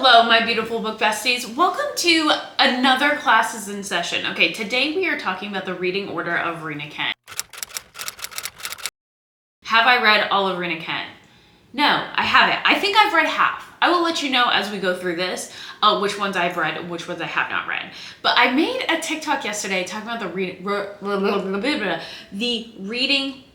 Hello, my beautiful book besties. Welcome to another Classes in Session. Okay, today we are talking about the reading order of Rina Kent. Have I read all of Rina Kent? No, I haven't. I think I've read half. I will let you know as we go through this which ones I've read and which ones I have not read. But I made a TikTok yesterday talking about the reading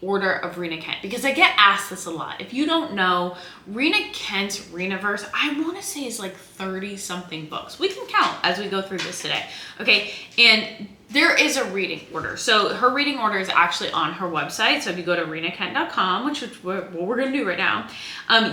order of Rina Kent because I get asked this a lot. If you don't know, Rina Kent's Rinaverse, I want to say is like 30 something books. We can count as we go through this today. Okay, and there is a reading order. So her reading order is actually on her website. So if you go to rinakent.com, which is what we're going to do right now,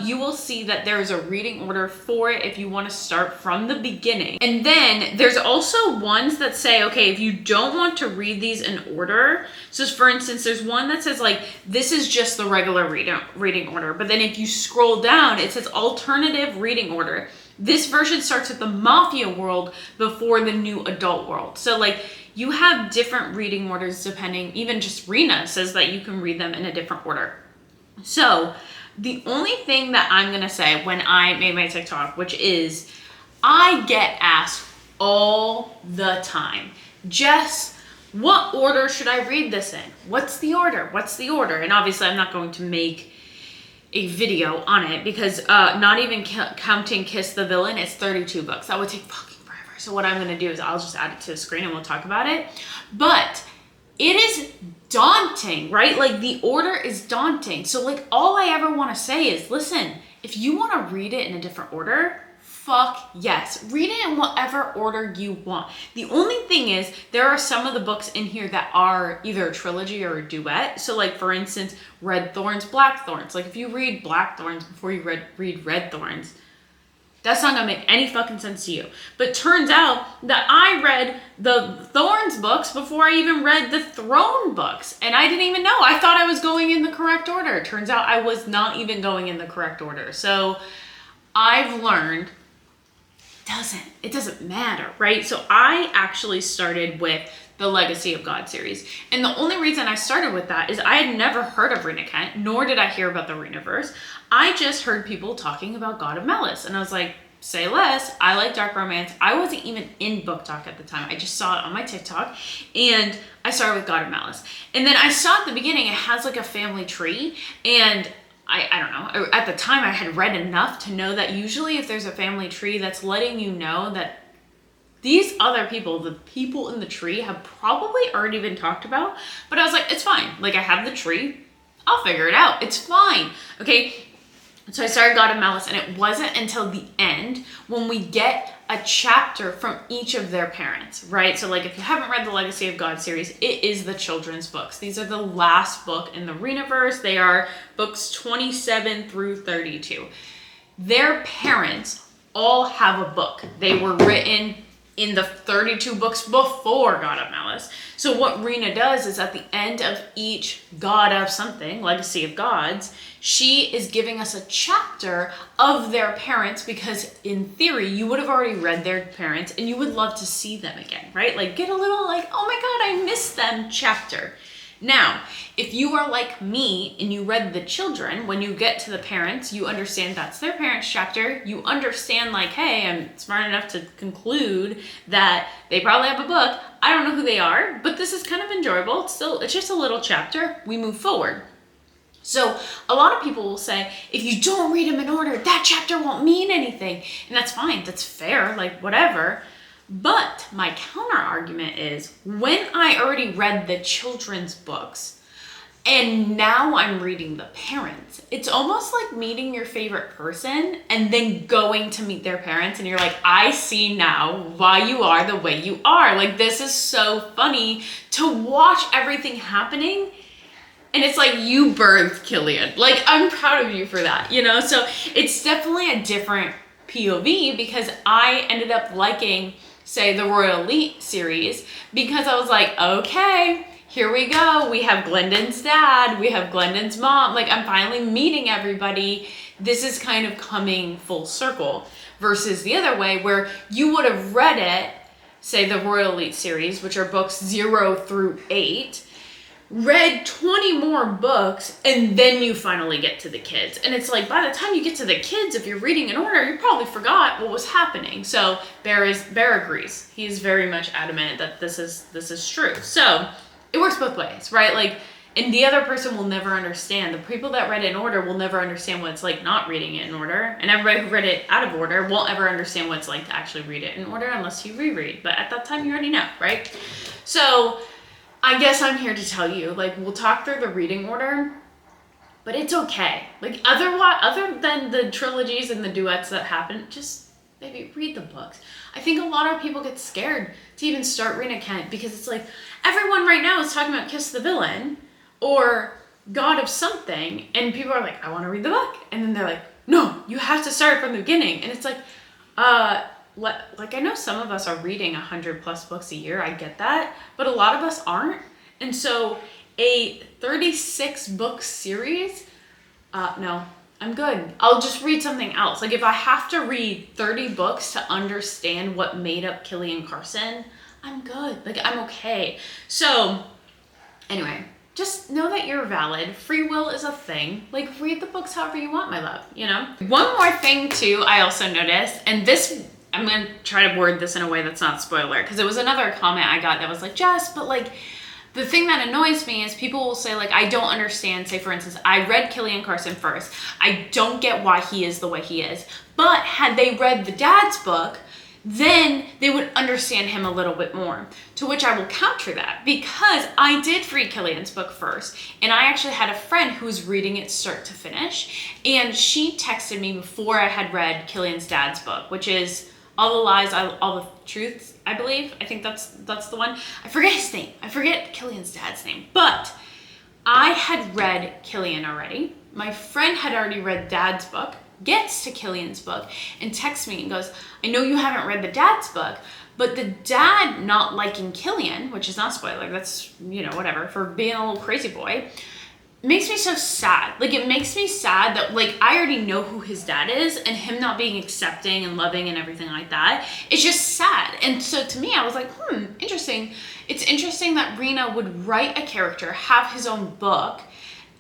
you will see that there is a reading order for it if you want to start from the beginning. And then there's also ones that say, okay, if you don't want to read these in order, so for instance, there's one that says like, this is just the regular reading order. But then if you scroll down, it says alternative reading order. This version starts with the Mafia world before the new adult world. So like, you have different reading orders depending, even just Rina says that you can read them in a different order. So the only thing that I'm gonna say when I made my TikTok, which is I get asked all the time, Jess, what order should I read this in? What's the order? What's the order? And obviously I'm not going to make a video on it because not even counting Kiss the Villain, it's 32 books. That would take fucking forever. So what I'm gonna do is I'll just add it to the screen and we'll talk about it. But it is daunting, right? Like the order is daunting. So like all I ever wanna say is, listen, if you wanna read it in a different order, fuck yes. Read it in whatever order you want. The only thing is there are some of the books in here that are either a trilogy or a duet. So like for instance, Red Thorns, Black Thorns. Like if you read Black Thorns before you read Red Thorns, that's not gonna make any fucking sense to you. But turns out that I read the Thorns books before I even read the Throne books. And I didn't even know. I thought I was going in the correct order. Turns out I was not even going in the correct order. So I've learned it doesn't matter, right? So I actually started with the Legacy of God series. And the only reason I started with that is I had never heard of Rina Kent, nor did I hear about the Rinaverse. I just heard people talking about God of Malice. And I was like, say less, I like dark romance. I wasn't even in Book Talk at the time. I just saw it on my TikTok and I started with God of Malice. And then I saw at the beginning, it has like a family tree and I don't know, at the time I had read enough to know that usually if there's a family tree, that's letting you know that these other people, the people in the tree have probably already been talked about, but I was like, it's fine. Like I have the tree, I'll figure it out. It's fine, okay? So I started God of Malice and it wasn't until the end when we get a chapter from each of their parents, right? So like if you haven't read the Legacy of God series, it is the children's books. These are the last book in the Rinaverse. They are books 27 through 32. Their parents all have a book. They were written in the 32 books before God of Malice. So what Rina does is at the end of each God of something, Legacy of Gods, she is giving us a chapter of their parents because in theory, you would have already read their parents and you would love to see them again, right? Like get a little like, oh my God, I missed them chapter. Now, if you are like me and you read the children, when you get to the parents, you understand that's their parents chapter. You understand like, hey, I'm smart enough to conclude that they probably have a book. I don't know who they are, but this is kind of enjoyable. It's just a little chapter. We move forward. So a lot of people will say, if you don't read them in order, that chapter won't mean anything. And that's fine. That's fair. Like whatever. But my counter argument is when I already read the children's books and now I'm reading the parents, it's almost like meeting your favorite person and then going to meet their parents and you're like, I see now why you are the way you are. Like this is so funny to watch everything happening. And it's like you birthed Killian. Like I'm proud of you for that, you know? So it's definitely a different POV because I ended up liking say the Royal Elite series because I was like, okay, here we go. We have Glendon's dad, we have Glendon's mom. Like I'm finally meeting everybody. This is kind of coming full circle versus the other way where you would have read it, say the Royal Elite series, which are books 0 through 8, read 20 more books, and then you finally get to the kids. And it's like, by the time you get to the kids, if you're reading in order, you probably forgot what was happening. So Bear agrees. He's very much adamant that this is true. So it works both ways, right? Like, and the other person will never understand. The people that read it in order will never understand what it's like not reading it in order. And everybody who read it out of order won't ever understand what it's like to actually read it in order unless you reread. But at that time, you already know, right? So I guess I'm here to tell you, like, we'll talk through the reading order, but it's okay. Like, other than the trilogies and the duets that happen, just maybe read the books. I think a lot of people get scared to even start Rina Kent because it's like, everyone right now is talking about Kiss the Villain or God of something, and people are like, I want to read the book. And then they're like, no, you have to start from the beginning. And it's like, like, I know some of us are reading 100+ books a year. I get that. But a lot of us aren't. And so a 36 book series, no, I'm good. I'll just read something else. Like, if I have to read 30 books to understand what made up Killian Carson, I'm good. Like, I'm okay. So anyway, just know that you're valid. Free will is a thing. Like, read the books however you want, my love, you know? One more thing too, I also noticed, and this, I'm gonna try to word this in a way that's not spoiler, because it was another comment I got that was like, Jess, but like, the thing that annoys me is people will say, like, I don't understand. Say, for instance, I read Killian Carson first. I don't get why he is the way he is. But had they read the dad's book, then they would understand him a little bit more. To which I will counter that, because I did read Killian's book first, and I actually had a friend who was reading it start to finish, and she texted me before I had read Killian's dad's book, which is All the Lies, All the Truths, I believe. I think that's the one. I forget his name. I forget Killian's dad's name. But I had read Killian already. My friend had already read dad's book, gets to Killian's book, and texts me and goes, I know you haven't read the dad's book, but the dad not liking Killian, which is not spoiler, that's, you know, whatever, for being a little crazy boy, makes me so sad. Like, it makes me sad that, like, I already know who his dad is, and him not being accepting and loving and everything like that, it's just sad. And so to me, I was like, interesting. It's interesting that Rina would write a character, have his own book,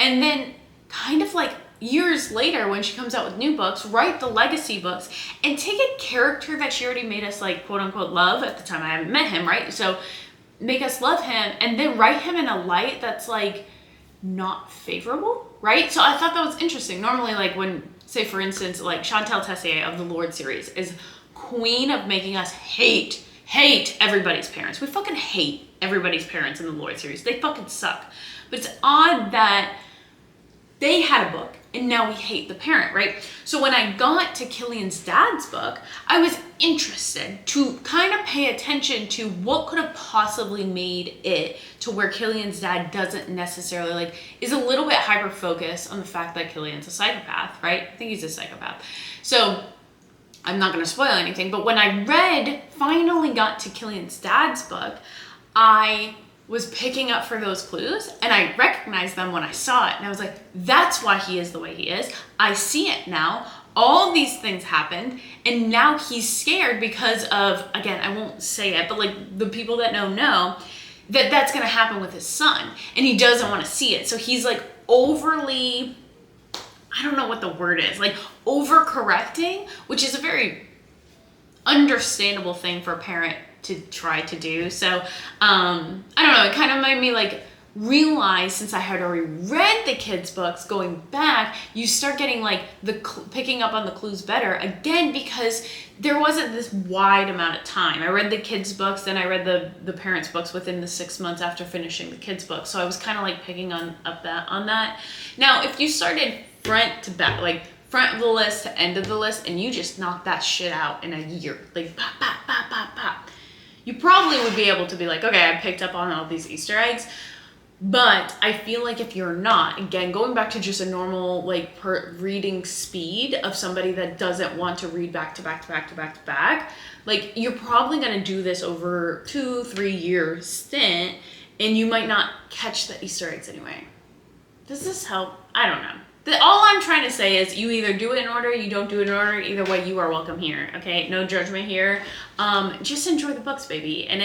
and then kind of like years later when she comes out with new books, write the legacy books and take a character that she already made us, like, quote unquote love. At the time I haven't met him, right? So make us love him and then write him in a light that's like not favorable, right? So I thought that was interesting. Normally, like, when, say for instance, like Chantal Tessier of the Lord series is queen of making us hate everybody's parents. We fucking hate everybody's parents in the Lord series. They fucking suck. But it's odd that they had a book and now we hate the parent, right? So when I got to Killian's dad's book, I was interested to kind of pay attention to what could have possibly made it to where Killian's dad doesn't necessarily, like, is a little bit hyper focused on the fact that Killian's a psychopath, right? I think he's a psychopath. So I'm not going to spoil anything, but when I finally got to Killian's dad's book, I was picking up for those clues and I recognized them when I saw it. And I was like, that's why he is the way he is. I see it now. All these things happened and now he's scared because of, again, I won't say it, but like the people that know that that's going to happen with his son and he doesn't want to see it. So he's like overly, I don't know what the word is, like overcorrecting, which is a very understandable thing for a parent to try to do. So I don't know, it kind of made me like realize, since I had already read the kids' books, going back, you start getting like picking up on the clues better again, because there wasn't this wide amount of time. I read the kids' books, then I read the parents' books within the 6 months after finishing the kids' books. So I was kind of like picking on that. Now, if you started front to back, like front of the list to end of the list, and you just knocked that shit out in a year, like pop, pop, pop, pop, pop, you probably would be able to be like, okay, I picked up on all these Easter eggs. But I feel like if you're not, again, going back to just a normal like reading speed of somebody that doesn't want to read back to back to back to back to back, like you're probably going to do this over 2-3 year stint and you might not catch the Easter eggs anyway. Does this help? I don't know. All I'm trying to say is you either do it in order, you don't do it in order. Either way, you are welcome here, okay? No judgment here. Just enjoy the books, baby. And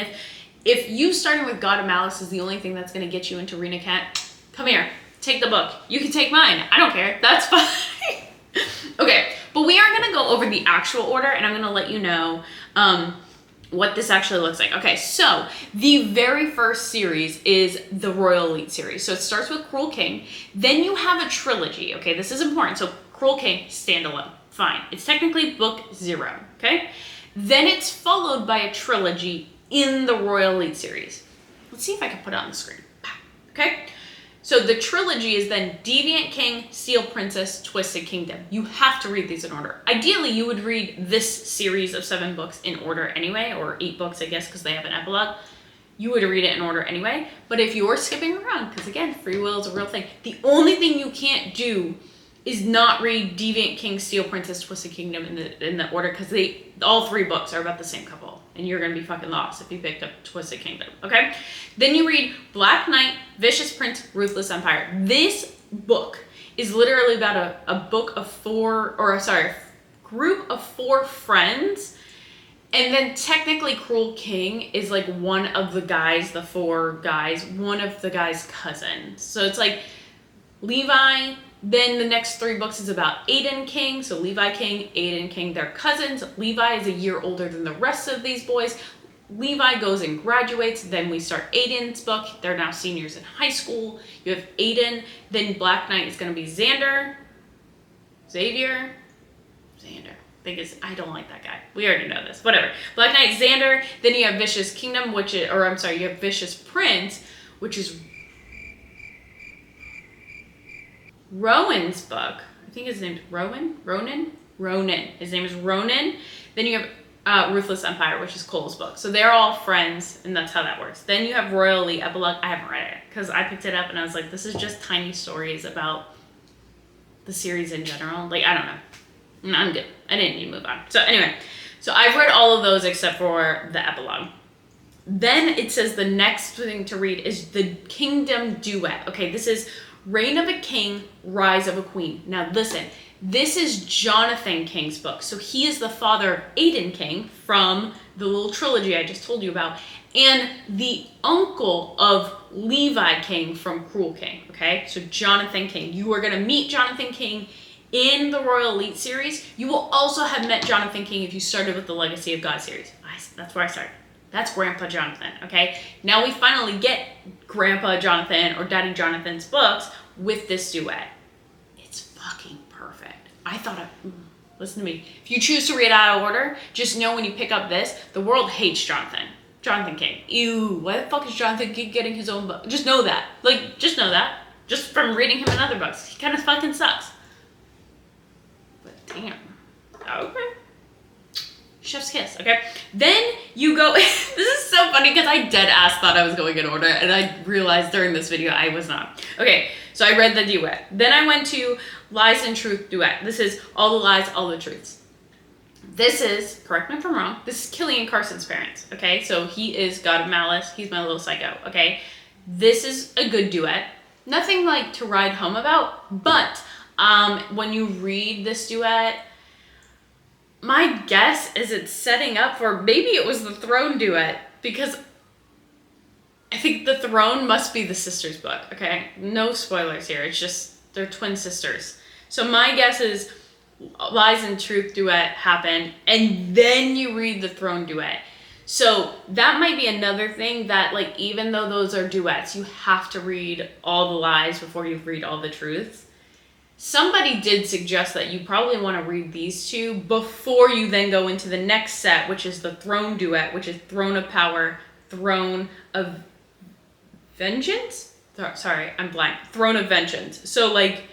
If you starting with God of Malice is the only thing that's going to get you into Rina Kent, come here, take the book. You can take mine. I don't care. That's fine. Okay, but we are going to go over the actual order, and I'm going to let you know what this actually looks like. Okay, so the very first series is the Royal Elite series. So it starts with Cruel King. Then you have a trilogy. Okay, this is important. So Cruel King, standalone. Fine. It's technically book 0. Okay? Then it's followed by a trilogy in the Royal Elite series. Let's see if I can put it on the screen. Okay? So the trilogy is then Deviant King, Steel Princess, Twisted Kingdom. You have to read these in order. Ideally, you would read this series of 7 books in order anyway, or 8 books, I guess, because they have an epilogue. You would read it in order anyway. But if you're skipping around, because again, free will is a real thing, the only thing you can't do is not read Deviant King, Steel Princess, Twisted Kingdom in the order, because all 3 books are about the same couple. And you're going to be fucking lost if you picked up Twisted Kingdom, okay? Then you read Black Knight, Vicious Prince, Ruthless Empire. This book is literally about a group of 4 friends. And then technically Cruel King is like one of the guys, the 4 guys, one of the guys' cousins. So it's like Levi. Then the next 3 books is about Aiden King. So Levi King, Aiden King, they're cousins. Levi is a year older than the rest of these boys. Levi goes and graduates. Then we start Aiden's book. They're now seniors in high school. You have Aiden. Then Black Knight is going to be Xander. I don't like that guy. We already know this. Whatever. Black Knight, Xander. Then you have Vicious Kingdom, you have Vicious Prince, which is Rowan's book. I think his name's Ronan. His name is Ronan. Then you have Ruthless Empire, which is Cole's book. So they're all friends, and that's how that works. Then you have Royal Elite Epilogue. I haven't read it because I picked it up and I was like, this is just tiny stories about the series in general. Like, I don't know. I'm good. I didn't need to move on. So anyway, so I've read all of those except for the epilogue. Then it says the next thing to read is the Kingdom Duet. Okay, this is Reign of a King, Rise of a Queen. Now listen, this is Jonathan King's book. So he is the father of Aiden King from the little trilogy I just told you about, and the uncle of Levi King from Cruel King. Okay, so Jonathan King. You are going to meet Jonathan King in the Royal Elite series. You will also have met Jonathan King if you started with the Legacy of God series. That's where I started. That's Grandpa Jonathan, okay? Now we finally get Grandpa Jonathan or Daddy Jonathan's books with this duet. It's fucking perfect. Listen to me. If you choose to read out of order, just know when you pick up this, the world hates Jonathan. Jonathan King. Ew, why the fuck is Jonathan King getting his own book? Just know that. Just know that. Just from reading him in other books. He kind of fucking sucks. But damn. Okay. Chef's kiss, okay? Then you go, this is so funny because I dead ass thought I was going in order and I realized during this video I was not. Okay, so I read the duet. Then I went to Lies and Truth duet. This is All the Lies, All the Truths. This is, correct me if I'm wrong, this is Killian Carson's parents, okay? So he is God of Malice, he's my little psycho, okay? This is a good duet. Nothing like to write home about, but when you read this duet, my guess is it's setting up for, maybe it was the Throne duet, because I think the Throne must be the sisters' book, okay? No spoilers here, it's just, they're twin sisters. So my guess is Lies and Truth duet happened, and then you read the Throne duet. So that might be another thing that, like, even though those are duets, you have to read all the lies before you read all the truths. Somebody did suggest that you probably want to read these 2 before you then go into the next set, which is the Throne duet, which is Throne of Power, Throne of Vengeance? Sorry, I'm blank. Throne of Vengeance. So, like,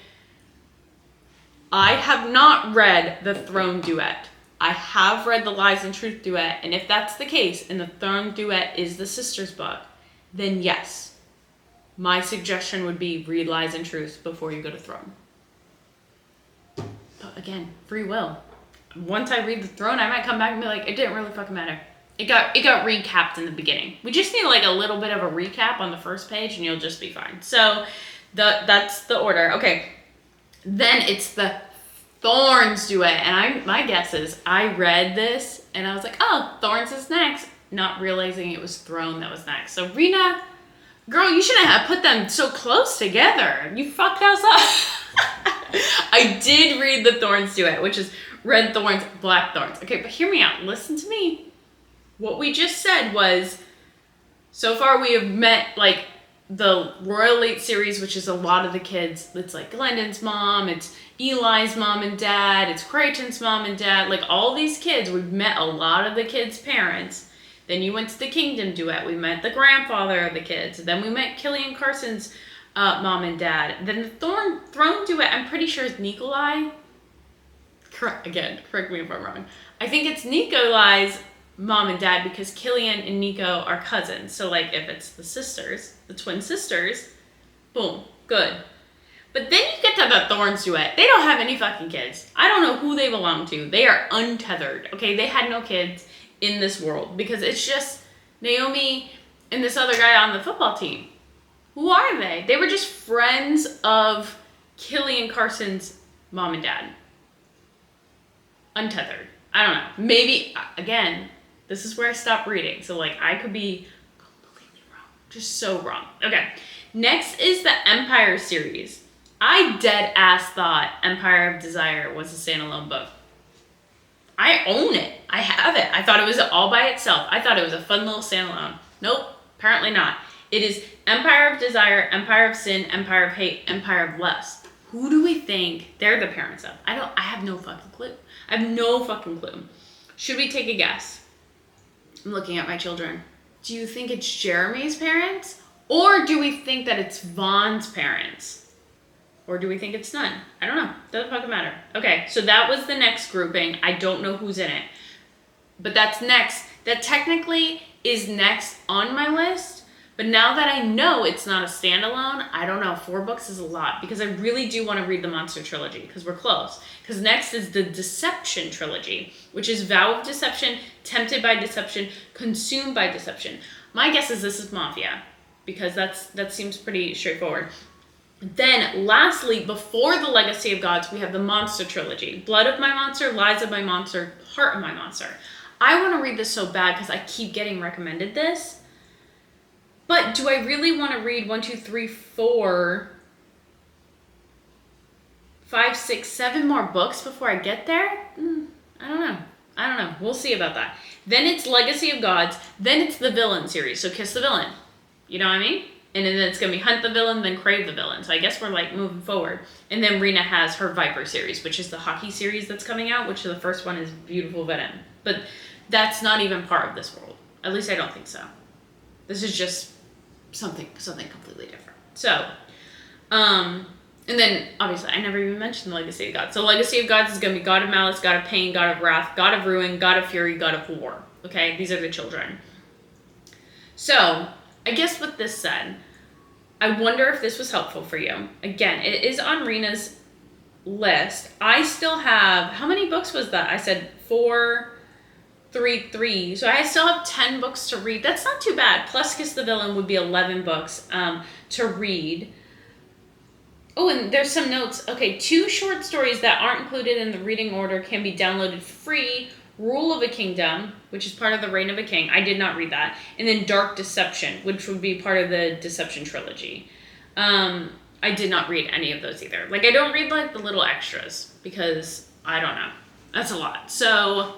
I have not read the Throne duet. I have read the Lies and Truth duet, and if that's the case, and the Throne duet is the sisters' book, then yes, my suggestion would be read Lies and Truth before you go to Throne. But again, free will. Once I read the Throne, I might come back and be like, it didn't really fucking matter. It got recapped in the beginning. We just need like a little bit of a recap on the first page and you'll just be fine. So that's the order. Okay. Then it's the Thorns duet. And my guess is I read this and I was like, oh, Thorns is next. not realizing it was Throne that was next. So Rina, girl, you shouldn't have put them so close together. You fucked us up. I did read the Thorns duet, which is red thorns, black thorns. Okay, but hear me out. Listen to me. What we just said was, so far we have met like the Royal Late series, which is a lot of the kids. It's like Glendon's mom, it's Eli's mom and dad, it's Creighton's mom and dad, like all these kids. We've met a lot of the kids' parents. Then you went to the Kingdom duet. We met the grandfather of the kids. Then we met Killian Carson's mom and dad. Then the Throne duet, I'm pretty sure is Nikolai. Correct me if I'm wrong. I think it's Nikolai's mom and dad because Killian and Nico are cousins. So like if it's the sisters, the twin sisters, boom, good. But then you get to the Thorns duet. They don't have any fucking kids. I don't know who they belong to. They are untethered. Okay, they had no kids in this world because it's just Naomi and this other guy on the football team. Who are they? They were just friends of Killian Carson's mom and dad. Untethered. I don't know. Maybe, again, this is where I stopped reading. So, like, I could be completely wrong. Just so wrong. Okay. Next is the Empire series. I dead ass thought Empire of Desire was a standalone book. I own it. I have it. I thought it was all by itself. I thought it was a fun little standalone. Nope. Apparently not. It is Empire of Desire, Empire of Sin, Empire of Hate, Empire of Lust. Who do we think they're the parents of? I have no fucking clue. I have no fucking clue. Should we take a guess? I'm looking at my children. Do you think it's Jeremy's parents? Or do we think that it's Vaughn's parents? Or do we think it's none? I don't know. Doesn't fucking matter. Okay, so that was the next grouping. I don't know who's in it. But that's next. That technically is next on my list. But now that I know it's not a standalone, I don't know. 4 books is a lot because I really do want to read the Monster Trilogy because we're close. Because next is the Deception Trilogy, which is Vow of Deception, Tempted by Deception, Consumed by Deception. My guess is this is Mafia because that seems pretty straightforward. Then, lastly, before the Legacy of Gods, we have the Monster Trilogy. Blood of My Monster, Lies of My Monster, Heart of My Monster. I want to read this so bad because I keep getting recommended this. But do I really want to read 1, 2, 3, 4, 5, 6, 7 more books before I get there? I don't know. We'll see about that. Then it's Legacy of Gods. Then it's the Villain series. So Kiss the Villain. You know what I mean? And then it's going to be Hunt the Villain, then Crave the Villain. So I guess we're like moving forward. And then Rina has her Viper series, which is the hockey series that's coming out, which the first one is Beautiful Venom. But that's not even part of this world. At least I don't think so. This is just something completely different. So, and then obviously I never even mentioned the Legacy of Gods. So Legacy of Gods is going to be God of Malice, God of Pain, God of Wrath, God of Ruin, God of Fury, God of War. Okay, these are the children. So, I guess with this said, I wonder if this was helpful for you. Again, it is on Rina's list. I still have, how many books was that? I said 4, 3. So I still have 10 books to read. That's not too bad. Plus Kiss the Villain would be 11 books to read. Oh, and there's some notes. Okay, 2 short stories that aren't included in the reading order can be downloaded free. Rule of a Kingdom, which is part of the Reign of a King. I did not read that. And then Dark Deception, which would be part of the Deception trilogy. I did not read any of those either. Like, I don't read, like, the little extras because I don't know. That's a lot. So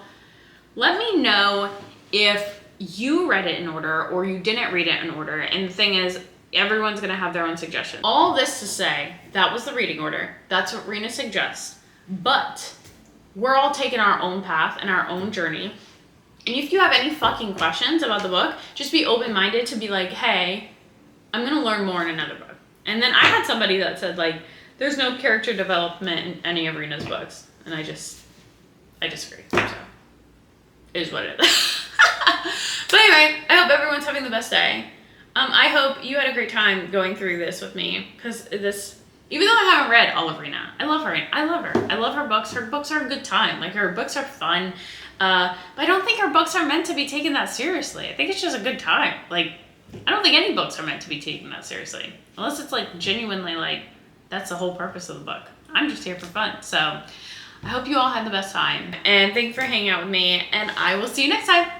let me know if you read it in order or you didn't read it in order. And the thing is, everyone's going to have their own suggestion. All this to say, that was the reading order. That's what Rina suggests. But we're all taking our own path and our own journey. And if you have any fucking questions about the book, just be open-minded to be like, hey, I'm going to learn more in another book. And then I had somebody that said, like, there's no character development in any of Rina's books. And I disagree. So, it is what it is. But anyway, I hope everyone's having the best day. I hope you had a great time going through this with me. Because this, even though I haven't read all of Rina, I love her. I love her books. Her books are a good time. Like, her books are fun. But I don't think her books are meant to be taken that seriously. I think it's just a good time. Like, I don't think any books are meant to be taken that seriously. Unless it's, like, genuinely, like, that's the whole purpose of the book. I'm just here for fun. So, I hope you all had the best time. And thanks for hanging out with me. And I will see you next time.